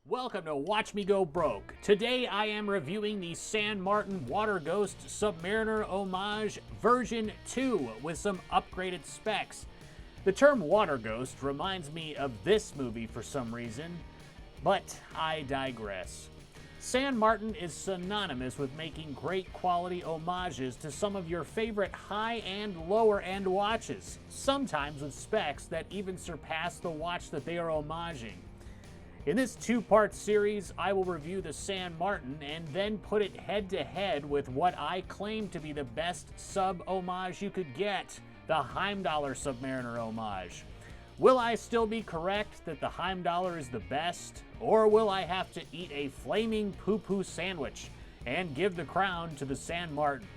Welcome to Watch Me Go Broke. Today I am reviewing the San Martin Water Ghost Submariner Homage version 2 with some upgraded specs. The term Water Ghost reminds me of this movie for some reason, but I digress. San Martin is synonymous with making great quality homages to some of your favorite high and lower end watches, sometimes with specs that even surpass the watch that they are homaging. In this two-part series, I will review the San Martin and then put it head-to-head with what I claim to be the best sub-homage you could get, the Heimdallr Submariner homage. Will I still be correct that the Heimdallr is the best, or will I have to eat a flaming poo-poo sandwich and give the crown to the San Martin?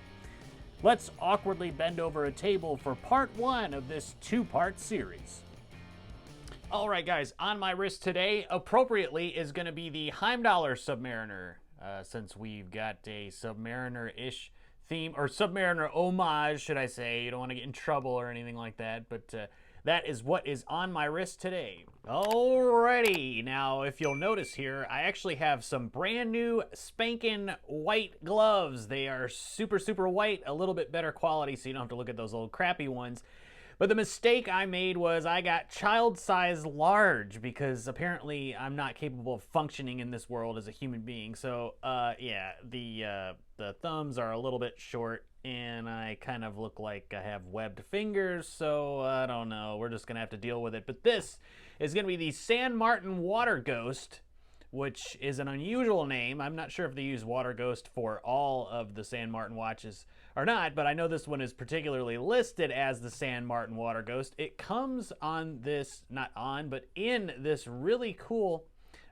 Let's awkwardly bend over a table for part 1 of this two-part series. Alright guys, on my wrist today, appropriately, is going to be the Heimdallr Submariner, since we've got a Submariner-ish theme, or Submariner homage, should I say. You don't want to get in trouble or anything like that, but that is what is on my wrist today. Alrighty, now if you'll notice here, I actually have some brand new spanking white gloves. They are super, super white, a little bit better quality, so you don't have to look at those old crappy ones. But the mistake I made was I got child size large because apparently I'm not capable of functioning in this world as a human being. So yeah, the thumbs are a little bit short and I kind of look like I have webbed fingers. So I don't know, we're just gonna have to deal with it. But this is gonna be the San Martin Water Ghost, which is an unusual name. I'm not sure if they use Water Ghost for all of the San Martin watches or not, but I know this one is particularly listed as the San Martin Water Ghost. It comes on this, not on, but in this really cool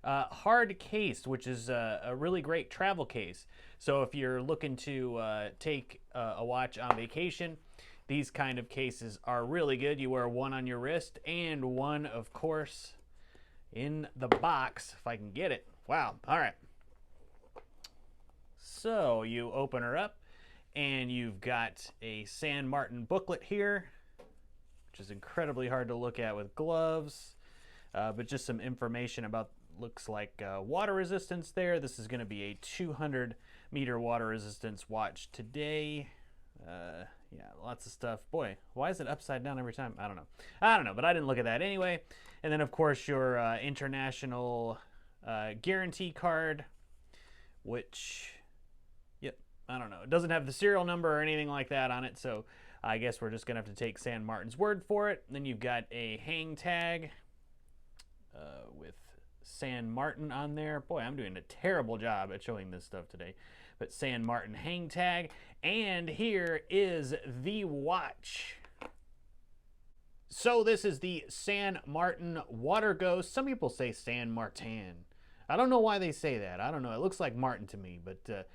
hard case, which is a really great travel case. So if you're looking to take a watch on vacation, these kind of cases are really good. You wear one on your wrist and one, of course, in the box, if I can get it. Wow, all right. So you open her up and you've got a San Martin booklet here, which is incredibly hard to look at with gloves, but just some information about, looks like water resistance there. This is gonna be a 200-meter water resistance watch today. Yeah, lots of stuff. Boy, why is it upside down every time? I don't know, but I didn't look at that anyway. And then, of course, your international guarantee card, which, yep, I don't know. It doesn't have the serial number or anything like that on it, so I guess we're just going to have to take San Martin's word for it. And then you've got a hang tag with San Martin on there. Boy, I'm doing a terrible job at showing this stuff today. But San Martin hang tag. And here is the watch. So this is the San Martin Water Ghost. Some people say San Martin. I don't know why they say that. I don't know. It looks like Martin to me. But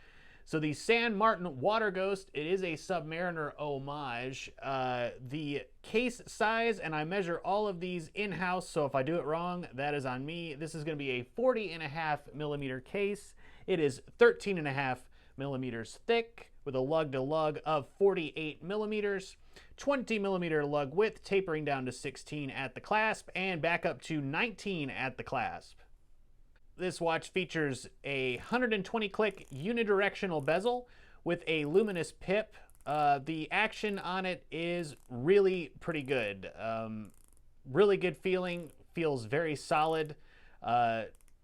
so the San Martin Water Ghost, it is a Submariner homage. The case size, and I measure all of these in-house, so if I do it wrong, that is on me. This is going to be a 40.5 millimeter case. It is 13.5 millimeters thick with a lug-to-lug of 48 millimeters, 20 millimeter lug width, tapering down to 16 at the clasp and back up to 19 at the clasp. This watch features a 120 click unidirectional bezel with a luminous pip. The action on it is really pretty good. Really good feeling, feels very solid.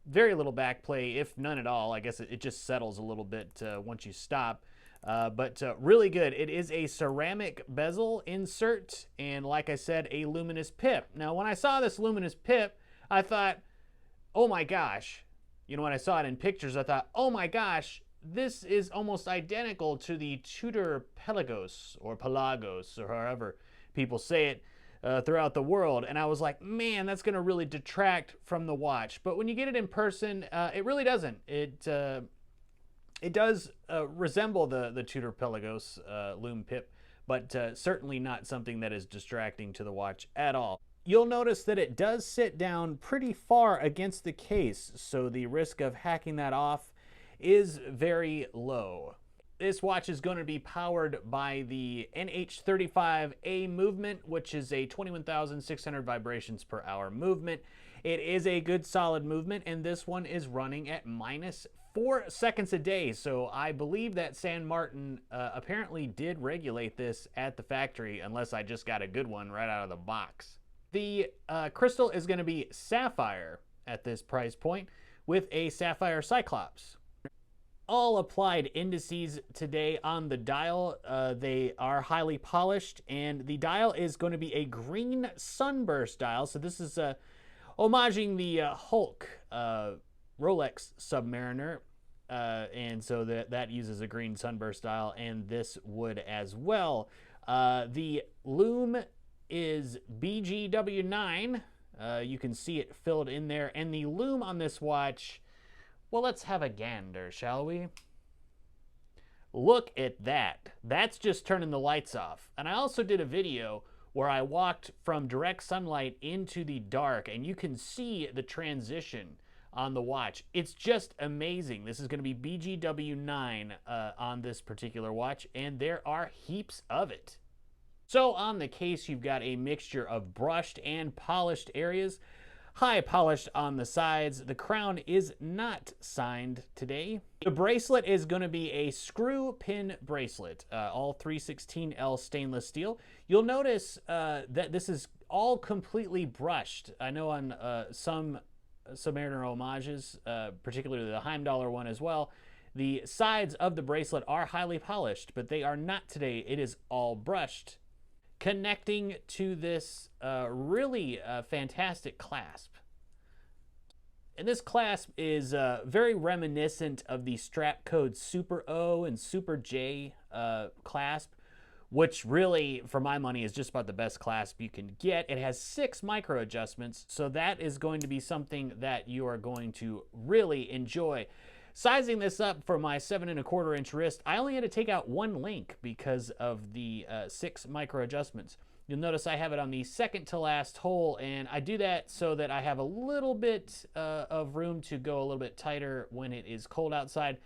Very little back play, if none at all. I guess it just settles a little bit once you stop. But really good. It is a ceramic bezel insert, and like I said, a luminous pip. Now, when I saw this luminous pip, I thought, oh my gosh. You know, when I saw it in pictures, I thought, oh my gosh, this is almost identical to the Tudor Pelagos, or Pelagos, or however people say it. Throughout the world, and I was like, man, that's going to really detract from the watch. But when you get it in person, it really doesn't. It does resemble the Tudor Pelagos lume pip, but certainly not something that is distracting to the watch at all. You'll notice that it does sit down pretty far against the case, so the risk of hacking that off is very low. This watch is going to be powered by the NH35A movement, which is a 21,600 vibrations per hour movement. It is a good solid movement, and this one is running at -4 seconds a day. So I believe that San Martin apparently did regulate this at the factory, unless I just got a good one right out of the box. The crystal is going to be sapphire at this price point with a sapphire cyclops. All applied indices today on the dial. They are highly polished, and the dial is going to be a green sunburst dial. So this is homaging the Hulk Rolex Submariner, and so that uses a green sunburst dial, and this would as well. The lume is BGW9. You can see it filled in there, and the lume on this watch, well, let's have a gander, shall we? Look at that. That's just turning the lights off. And I also did a video where I walked from direct sunlight into the dark, and you can see the transition on the watch. It's just amazing. This is going to be BGW9 on this particular watch, and there are heaps of it. So on the case, you've got a mixture of brushed and polished areas. High polished on the sides. The crown is not signed today. The bracelet is going to be a screw pin bracelet, all 316L stainless steel. You'll notice that this is all completely brushed. I know on some Submariner homages, particularly the Heimdallr one as well, the sides of the bracelet are highly polished, but they are not today. It is all brushed, connecting to this really fantastic clasp. And this clasp is very reminiscent of the strap code Super O and Super J clasp, which really, for my money, is just about the best clasp you can get. It has 6 micro adjustments, so that is going to be something that you are going to really enjoy. Sizing this up for my 7 1/4 inch wrist, I only had to take out 1 link because of the 6 micro adjustments. You'll notice I have it on the second to last hole, and I do that so that I have a little bit of room to go a little bit tighter when it is cold outside,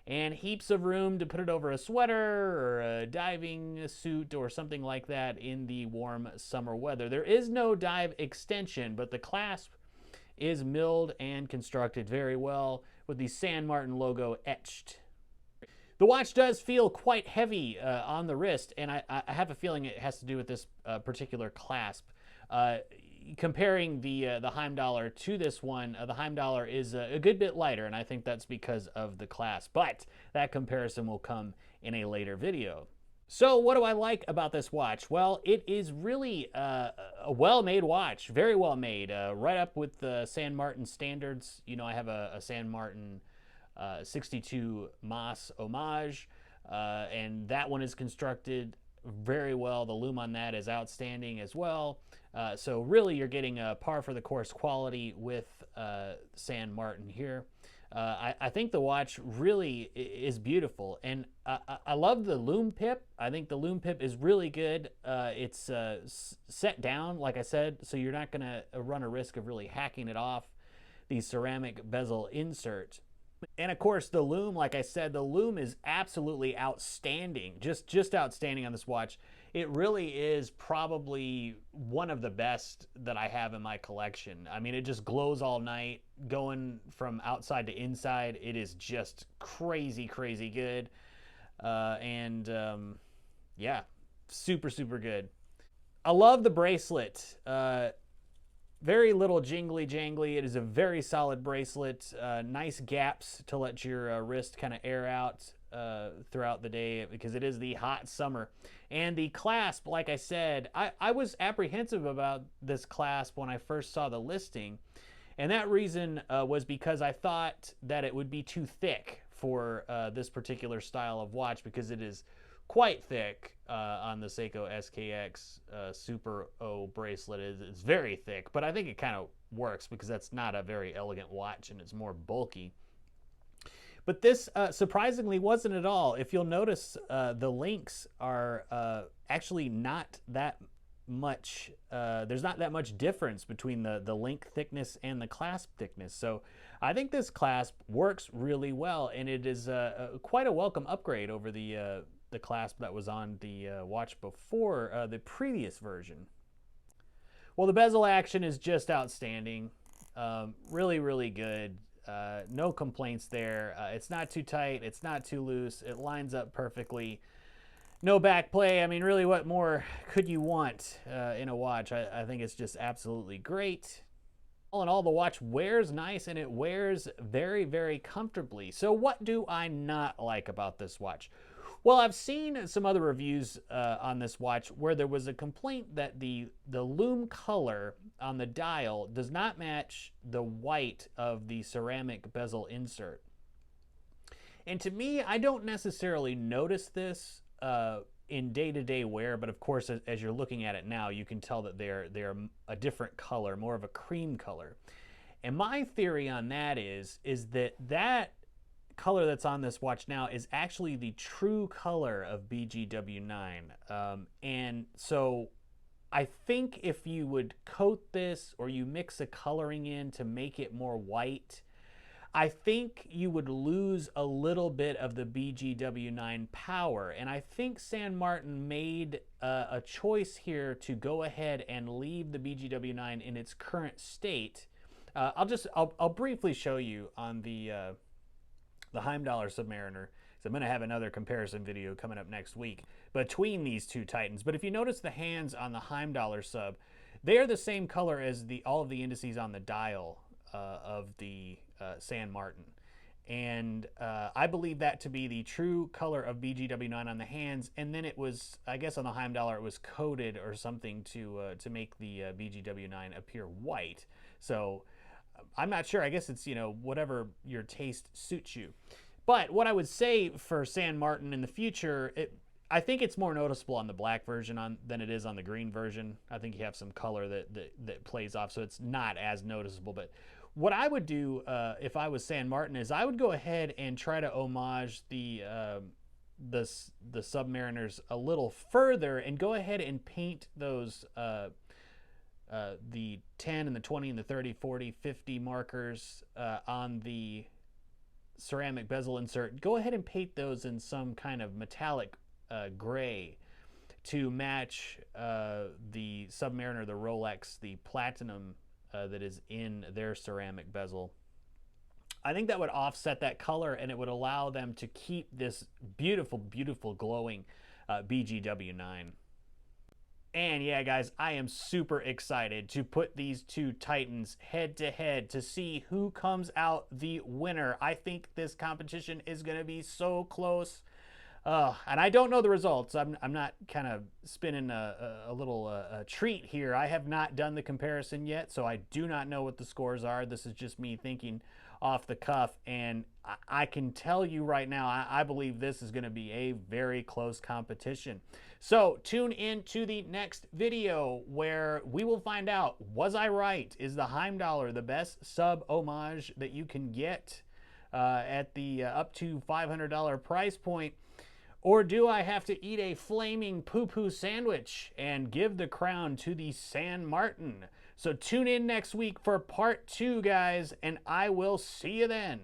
and heaps of room to put it over a sweater or a diving suit or something like that in the warm summer weather. There is no dive extension, but the clasp is milled and constructed very well with the San Martin logo etched. The watch does feel quite heavy on the wrist, and I have a feeling it has to do with this particular clasp. Comparing the Heimdallr to this one, the Heimdallr is a good bit lighter, and I think that's because of the clasp. But that comparison will come in a later video. So what do I like about this watch? Well, it is really a well-made watch, very well made, right up with the San Martin standards. You know, I have a San Martin 62 Mas Homage, and that one is constructed very well. The lume on that is outstanding as well. So really you're getting a par for the course quality with San Martin here. I think the watch really is beautiful, and I love the lume pip. I think the lume pip is really good. It's set down, like I said, so you're not going to run a risk of really hacking it off the ceramic bezel insert. And of course the lume, like I said, the lume is absolutely outstanding, just outstanding on this watch. It really is probably one of the best that I have in my collection. I mean, it just glows all night, going from outside to inside. It is just crazy, crazy good. Yeah, super, super good. I love the bracelet. Very little jingly jangly. It is a very solid bracelet. Nice gaps to let your wrist kind of air out throughout the day, because it is the hot summer. And the clasp, like I said, I was apprehensive about this clasp when I first saw the listing. And that reason was because I thought that it would be too thick for this particular style of watch, because it is quite thick on the Seiko SKX Super O bracelet. It's very thick, but I think it kind of works because that's not a very elegant watch and it's more bulky. But this surprisingly wasn't at all. If you'll notice, the links are actually not that much, there's not that much difference between the link thickness and the clasp thickness. So I think this clasp works really well, and it is quite a welcome upgrade over the clasp that was on the watch before the previous version. Well, the bezel action is just outstanding. Really, really good. No complaints there. It's not too tight. It's not too loose. It lines up perfectly. No back play. I mean, really, what more could you want in a watch? I think it's just absolutely great. All in all, the watch wears nice and it wears very, very comfortably. So what do I not like about this watch? Well, I've seen some other reviews on this watch where there was a complaint that the lume color on the dial does not match the white of the ceramic bezel insert. And to me, I don't necessarily notice this in day-to-day wear, but of course, as you're looking at it now, you can tell that they're a different color, more of a cream color. And my theory on that is that color that's on this watch now is actually the true color of BGW9. And so I think if you would coat this or you mix a coloring in to make it more white, I think you would lose a little bit of the BGW9 power. And I think San Martin made a choice here to go ahead and leave the BGW9 in its current state. I'll briefly show you on the Heimdallr Submariner, because I'm going to have another comparison video coming up next week between these two Titans. But if you notice the hands on the Heimdallr Sub, they are the same color as all of the indices on the dial of the San Martin. And I believe that to be the true color of BGW9 on the hands. And then it was, I guess on the Heimdallr, it was coated or something to make the BGW9 appear white. So I'm not sure. I guess it's, whatever your taste suits you. But what I would say for San Martin in the future, I think it's more noticeable on the black version than it is on the green version. I think you have some color that plays off, so it's not as noticeable. But what I would do if I was San Martin is I would go ahead and try to homage the Submariners a little further and go ahead and paint those the 10 and the 20 and the 30, 40, 50 markers on the ceramic bezel insert. Go ahead and paint those in some kind of metallic gray to match the Submariner, the Rolex, the platinum that is in their ceramic bezel. I think that would offset that color and it would allow them to keep this beautiful, beautiful glowing BGW9. And yeah, guys, I am super excited to put these two Titans head to head to see who comes out the winner. I think this competition is going to be so close. And I don't know the results. I'm not kind of spinning a little treat here. I have not done the comparison yet, so I do not know what the scores are. This is just me thinking off the cuff, and I can tell you right now, I believe this is going to be a very close competition. So tune in to the next video where we will find out, was I right? Is the Heimdallr the best sub homage that you can get at the up to $500 price point? Or do I have to eat a flaming poo-poo sandwich and give the crown to the San Martin? So tune in next week for part 2, guys, and I will see you then.